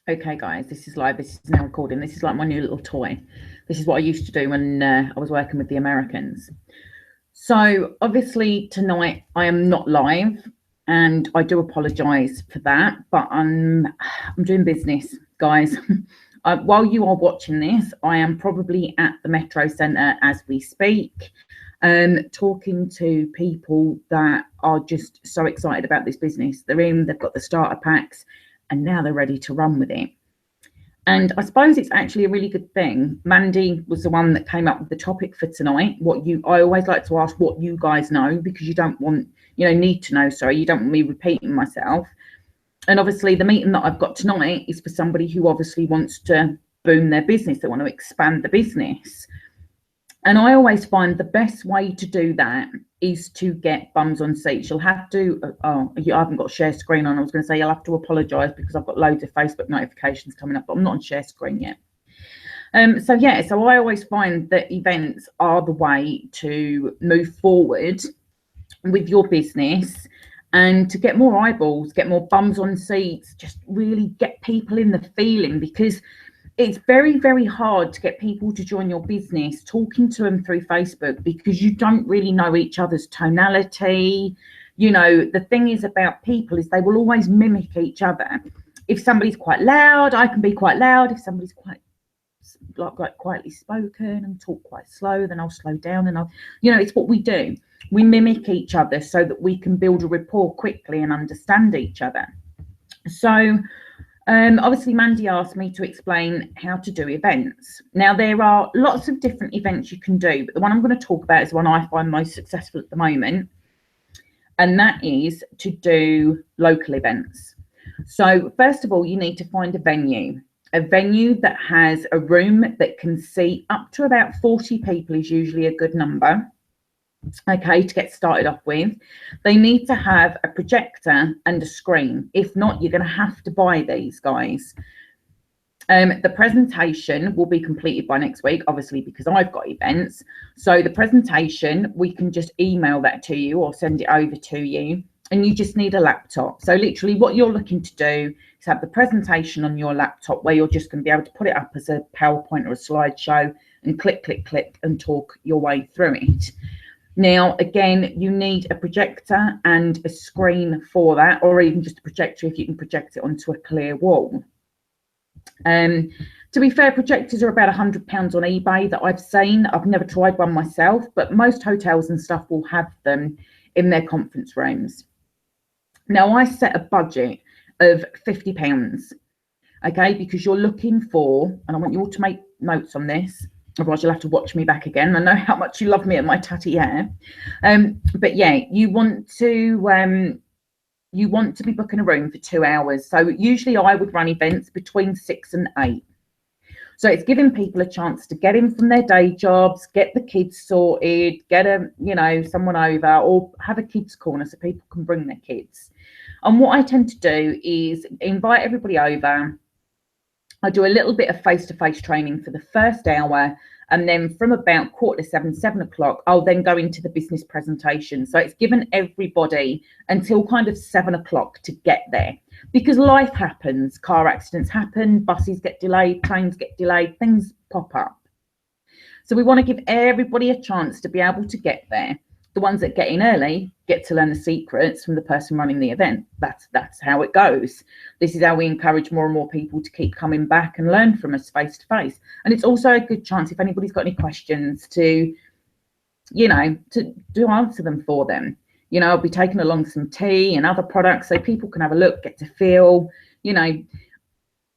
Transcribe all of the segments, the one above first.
Okay, guys, this is live. This is now recording. This is like my new little toy. This is what I used to do when I was working with the Americans. So obviously tonight I am not live, and I do apologise for that. But I'm doing business, guys. While you are watching this, I am probably at the Metro Centre as we speak, talking to people that are just so excited about this business. They've got the starter packs, and now they're ready to run with it. And I suppose it's actually a really good thing. Mandy was the one that came up with the topic for tonight. I always like to ask what you guys know, because you don't want, need to know, sorry, you don't want me repeating myself. And obviously the meeting that I've got tonight is for somebody who obviously wants to boom their business. They want to expand the business. And I always find the best way to do that is to get bums on seats. You'll have to, I haven't got share screen on. I was going to say you'll have to apologise because I've got loads of Facebook notifications coming up, but I'm not on share screen yet. So I always find that events are the way to move forward with your business and to get more eyeballs, get more bums on seats, just really get people in the feeling, because it's very, very hard to get people to join your business talking to them through Facebook, because you don't really know each other's tonality. The thing is about people is they will always mimic each other. If somebody's quite loud, I can be quite loud. If somebody's quite like quietly spoken and talk quite slow, then I'll slow down, and it's what we do. We mimic each other so that we can build a rapport quickly and understand each other. So obviously Mandy asked me to explain how to do events. Now, there are lots of different events you can do, but the one I'm going to talk about is the one I find most successful at the moment, and that is to do local events. So first of all, you need to find a venue that has a room that can seat up to about 40 people is usually a good number. Okay, to get started off with. They need to have a projector and a screen. If not, you're going to have to buy these, guys. The presentation will be completed by next week, obviously, because I've got events. So the presentation, we can just email that to you or send it over to you, and you just need a laptop. So literally what you're looking to do is have the presentation on your laptop, where you're just going to be able to put it up as a PowerPoint or a slideshow and click, click, click and talk your way through it. Now, again, you need a projector and a screen for that, or even just a projector if you can project it onto a clear wall. To be fair, projectors are about £100 on eBay that I've seen. I've never tried one myself, but most hotels and stuff will have them in their conference rooms. Now, I set a budget of £50, okay, because you're looking for, and I want you all to make notes on this, otherwise you'll have to watch me back again. I know how much you love me and my tatty hair. But yeah, you want to be booking a room for 2 hours. So usually I would run events between 6 and 8. So it's giving people a chance to get in from their day jobs, get the kids sorted, get someone over, or have a kids corner so people can bring their kids. And what I tend to do is invite everybody over. I do a little bit of face-to-face training for the first hour, and then from about 6:45, 7 o'clock, I'll then go into the business presentation. So it's given everybody until kind of 7 o'clock to get there, because life happens, car accidents happen, buses get delayed, trains get delayed, things pop up. So we want to give everybody a chance to be able to get there. The ones that get in early get to learn the secrets from the person running the event. That's how it goes. This is how we encourage more and more people to keep coming back and learn from us face to face. And it's also a good chance, if anybody's got any questions, to answer them for them. I'll be taking along some tea and other products so people can have a look, get to feel.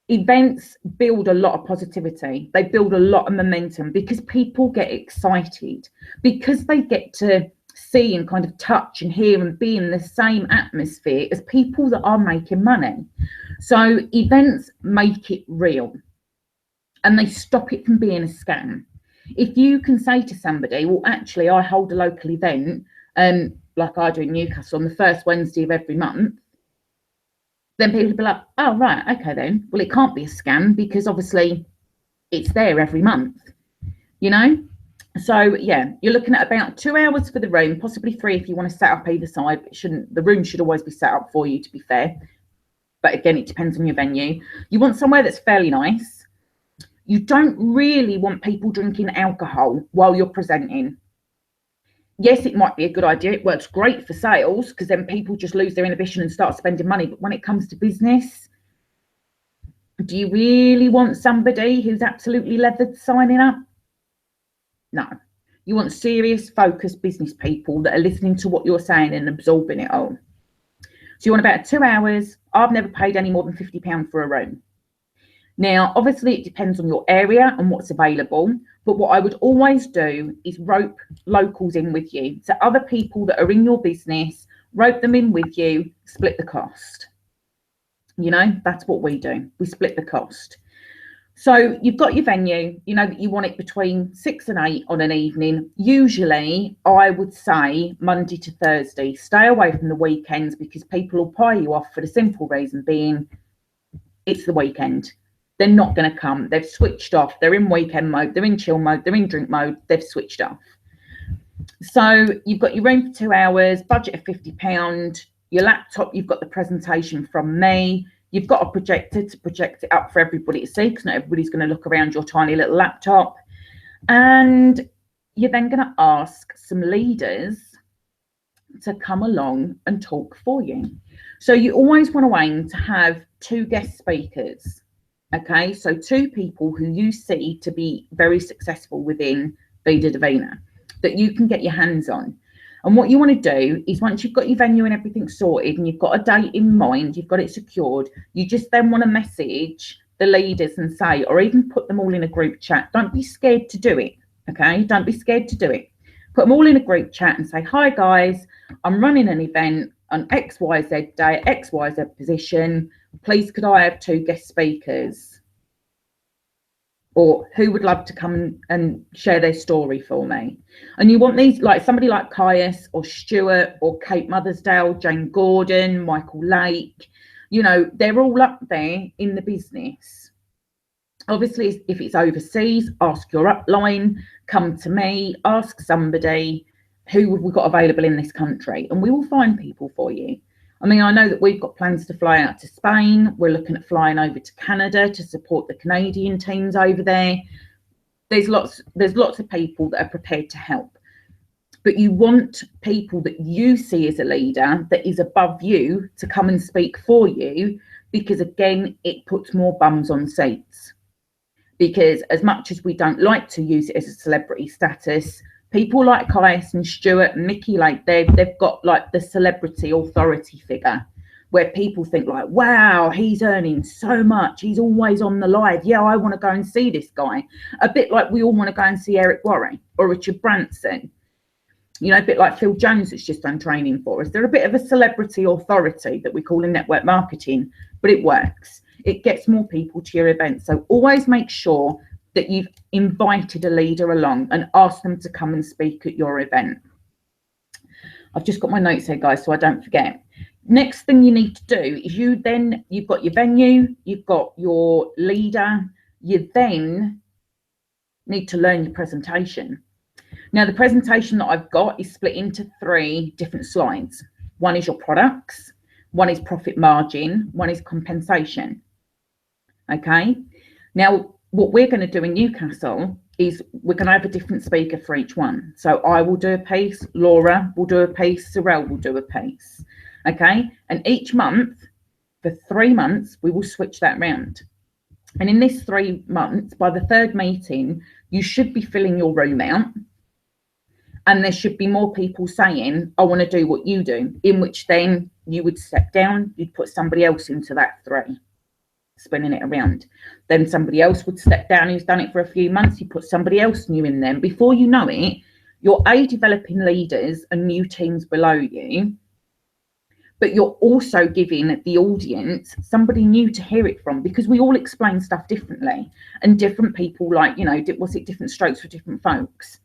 Events build a lot of positivity. They build a lot of momentum, because people get excited, because they get to see and kind of touch and hear and be in the same atmosphere as people that are making money. So events make it real, and they stop it from being a scam. If you can say to somebody, well, actually, I hold a local event, like I do in Newcastle on the first Wednesday of every month, then people will be like, oh, right, okay then. Well, it can't be a scam, because obviously it's there every month, So yeah, you're looking at about 2 hours for the room, possibly 3 if you want to set up either side. The room should always be set up for you, to be fair. but again, it depends on your venue. You want somewhere that's fairly nice. You don't really want people drinking alcohol while you're presenting. Yes, it might be a good idea. It works great for sales because then people just lose their inhibition and start spending money. But when it comes to business, do you really want somebody who's absolutely leathered signing up? No. You want serious, focused business people that are listening to what you're saying and absorbing it all. So you want about 2 hours. I've never paid any more than £50 for a room. Now, obviously, it depends on your area and what's available. But what I would always do is rope locals in with you. So other people that are in your business, rope them in with you, split the cost. You know, that's what we do. We split the cost. So you've got your venue, you know that you want it between 6 and 8 on an evening. Usually, I would say Monday to Thursday. Stay away from the weekends because people will pie you off for the simple reason being it's the weekend. They're not going to come. They've switched off. They're in weekend mode. They're in chill mode. They're in drink mode. They've switched off. So you've got your room for 2 hours, budget of £50. Your laptop, you've got the presentation from me. You've got a projector to project it up for everybody to see because not everybody's going to look around your tiny little laptop. And you're then going to ask some leaders to come along and talk for you. So you always want to aim to have 2 guest speakers. Okay, so 2 people who you see to be very successful within Vida Divina that you can get your hands on. And what you want to do is once you've got your venue and everything sorted and you've got a date in mind, you've got it secured, you just then want to message the leaders and say, or even put them all in a group chat. Don't be scared to do it. Okay, don't be scared to do it. Put them all in a group chat and say, hi guys, I'm running an event on XYZ day, XYZ position. Please, could I have 2 guest speakers? Or who would love to come and share their story for me? And you want these, like somebody like Caius or Stuart or Kate Mothersdale, Jane Gordon, Michael Lake, you know, they're all up there in the business. Obviously, if it's overseas, ask your upline, come to me, ask somebody, who have we got available in this country? And we will find people for you. I mean, I know that we've got plans to fly out to Spain. We're looking at flying over to Canada to support the Canadian teams over there. There's lots of people that are prepared to help. But you want people that you see as a leader that is above you to come and speak for you, because again, it puts more bums on seats. Because as much as we don't like to use it as a celebrity status, people like Caius and Stuart and Mickey, like they've got like the celebrity authority figure where people think like, wow, he's earning so much. He's always on the live. Yeah, I want to go and see this guy. A bit like we all want to go and see Eric Worre or Richard Branson. You know, a bit like Phil Jones that's just done training for us. They're a bit of a celebrity authority that we call in network marketing, but it works. It gets more people to your event. So always make sure that you've invited a leader along and asked them to come and speak at your event. I've just got my notes here, guys, so I don't forget. Next thing you need to do is you've got your venue, you've got your leader, you then need to learn your presentation. Now, the presentation that I've got is split into 3 different slides. One is your products, one is profit margin, one is compensation. Okay. Now, what we're going to do in Newcastle is we're going to have a different speaker for each one. So I will do a piece, Laura will do a piece, Sorrel will do a piece. Okay. And each month, for 3 months, we will switch that round. And in this 3 months, by the 3rd meeting, you should be filling your room out. And there should be more people saying, I want to do what you do, in which then you would step down, you'd put somebody else into that 3. Spinning it around. Then somebody else would step down who's done it for a few months. You put somebody else new in them. Before you know it, you're developing leaders and new teams below you, but you're also giving the audience somebody new to hear it from, because we all explain stuff differently and different people, like, you know, what's it, different strokes for different folks.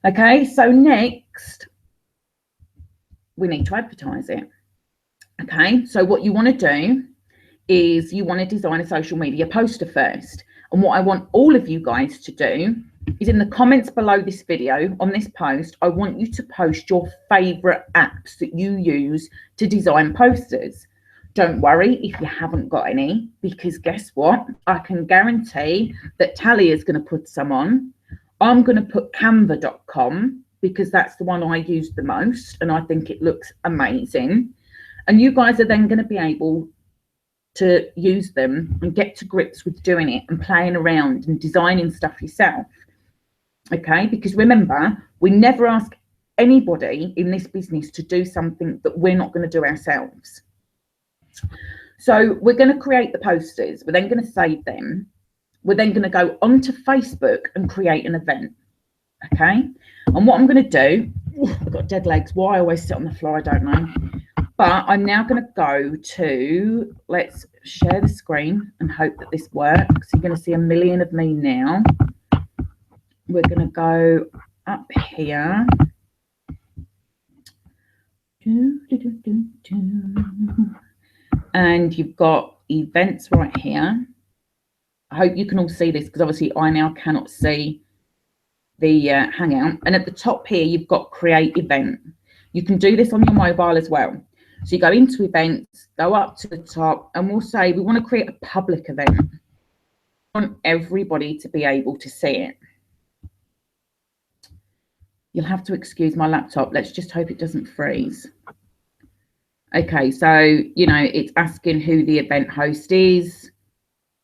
Okay, so next we need to advertise it. Okay, so what you want to do is you want to design a social media poster first. And what I want all of you guys to do is in the comments below this video on this post, I want you to post your favorite apps that you use to design posters. don't worry if you haven't got any, because guess what? I can guarantee that Talia is going to put some on. I'm going to put canva.com because that's the one I use the most and I think it looks amazing. And you guys are then going to be able to use them and get to grips with doing it and playing around and designing stuff yourself. Okay, because remember, we never ask anybody in this business to do something that we're not going to do ourselves. So we're going to create the posters, we're then going to save them, we're then going to go onto Facebook and create an event. Okay, and what I'm going to do, I've got dead legs, why I always sit on the floor I don't know, but I'm now going to go to, let's share the screen and hope that this works. You're going to see a million of me now. We're going to go up here. And you've got events right here. I hope you can all see this because obviously I now cannot see the Hangout. And at the top here, you've got create event. You can do this on your mobile as well. So you go into events, go up to the top, and we'll say we want to create a public event. We want everybody to be able to see it. You'll have to excuse my laptop. Let's just hope it doesn't freeze. Okay, so, you know, it's asking who the event host is.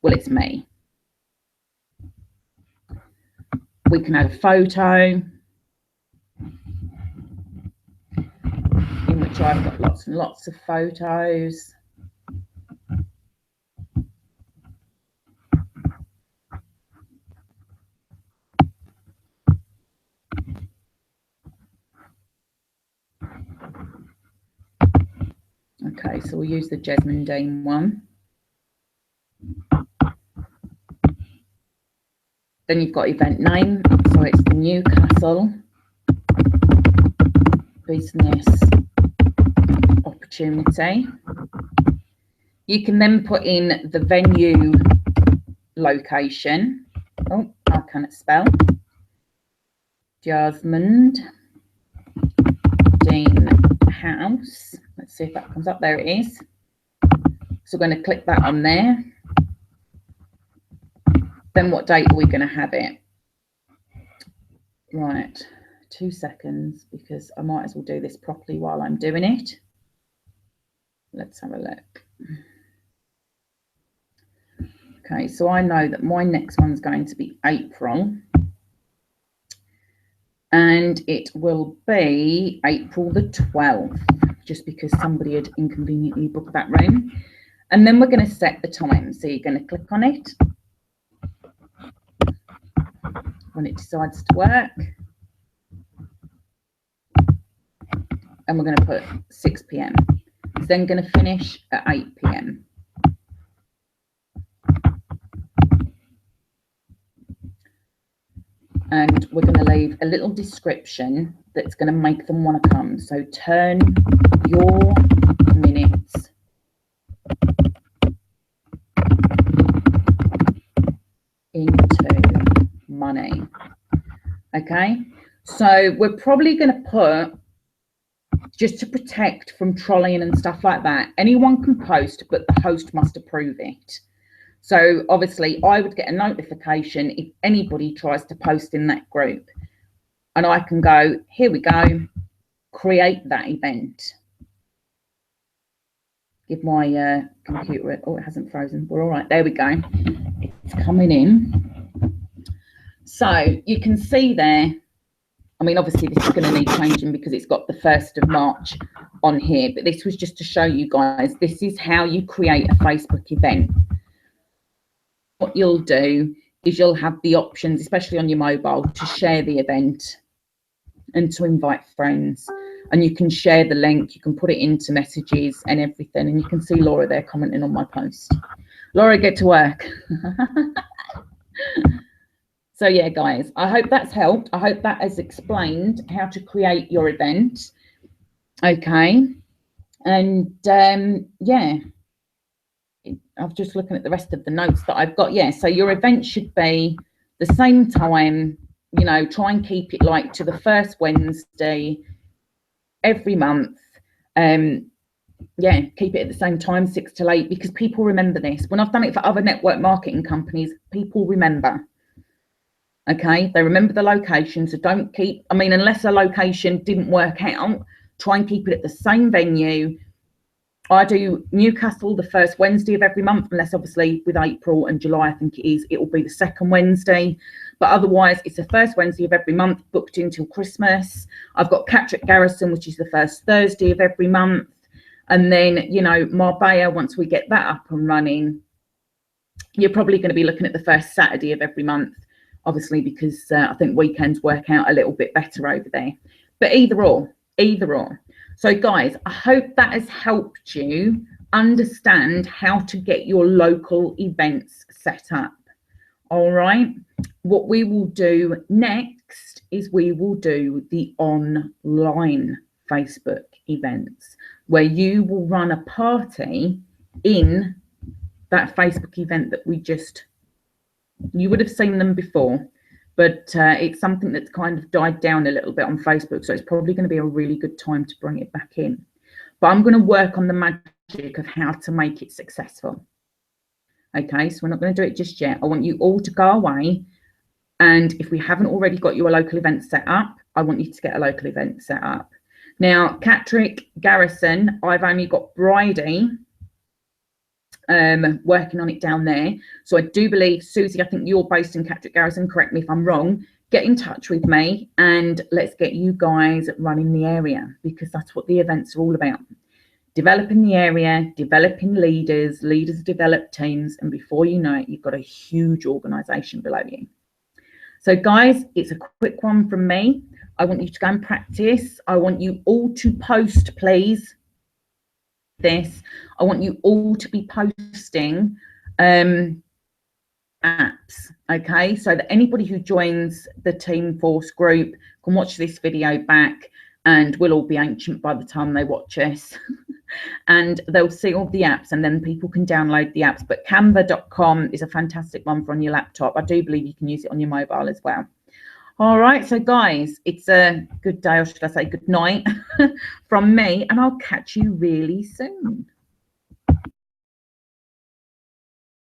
Well, it's me. We can add a photo in which I've got lots and lots of photos. Okay, so we'll use the Jasmine Dean one. Then you've got event name, so it's the Newcastle Business Opportunity. You can then put in the venue location. Oh, I cannot spell. Jasmine Dean House. Let's see if that comes up. There it is. So we're going to click that on there. Then what date are we going to have it? Right, 2 seconds, because I might as well do this properly while I'm doing it. Let's have a look. Okay, so I know that my next one's going to be April. And it will be April the 12th, just because somebody had inconveniently booked that room. And then we're going to set the time. So you're going to click on it when it decides to work. And we're going to put 6 p.m. It's then going to finish at 8 p.m. And we're going to leave a little description that's going to make them want to come. So turn your minutes into money. Okay, so we're probably going to put, just to protect from trolling and stuff like that, anyone can post, but the host must approve it. So obviously I would get a notification if anybody tries to post in that group, and I can go, here we go, create that event. Give my computer, oh, it hasn't frozen. We're all right. There we go. It's coming in. So you can see there, I mean, obviously this is going to need changing because it's got the 1st of March on here, but this was just to show you guys, this is how you create a Facebook event. What you'll do is you'll have the options, especially on your mobile, to share the event and to invite friends. And you can share the link, you can put it into messages and everything. And you can see Laura there commenting on my post. Laura, get to work. So yeah, guys, I hope that's helped. I hope that has explained how to create your event. Okay. And yeah. I'm just looking at the rest of the notes that I've got. Yeah, so your event should be the same time, you know, try and keep it like to the 1st Wednesday every month. yeah, keep it at the same time, 6 till 8, because people remember this. When I've done it for other network marketing companies, people remember. Okay, they remember the location, so don't keep, I mean, unless a location didn't work out, try and keep it at the same venue. I do Newcastle the first Wednesday of every month, unless obviously with April and July, I think it will be the second Wednesday. But otherwise, it's the first Wednesday of every month, booked until Christmas. I've got Catterick Garrison, which is the first Thursday of every month. And then, you know, Marbella, once we get that up and running, you're probably going to be looking at the first Saturday of every month, obviously, because I think weekends work out a little bit better over there. But either or. So guys, I hope that has helped you understand how to get your local events set up. All right. What we will do next is we will do the online Facebook events, where you will run a party in that Facebook event that you would have seen them before, but it's something that's kind of died down a little bit on Facebook. So it's probably going to be a really good time to bring it back in. But I'm going to work on the magic of how to make it successful. Okay, so we're not going to do it just yet. I want you all to go away. And if we haven't already got your local event set up, I want you to get a local event set up. Now, Catterick Garrison, I've only got Bridie working on it down there. So I do believe, Susie, I think you're based in Catterick Garrison, correct me if I'm wrong, get in touch with me and let's get you guys running the area, because that's what the events are all about. Developing the area, developing leaders develop teams, and before you know it, you've got a huge organisation below you. So guys, it's a quick one from me. I want you to go and practice. I want you all to post, please. This. I want you all to be posting apps, okay? So that anybody who joins the Team Force group can watch this video back, and we'll all be ancient by the time they watch us. And they'll see all the apps, and then people can download the apps. But canva.com is a fantastic one for on your laptop. I do believe you can use it on your mobile as well. All right, so guys, it's a good day, or should I say good night, from me, and I'll catch you really soon.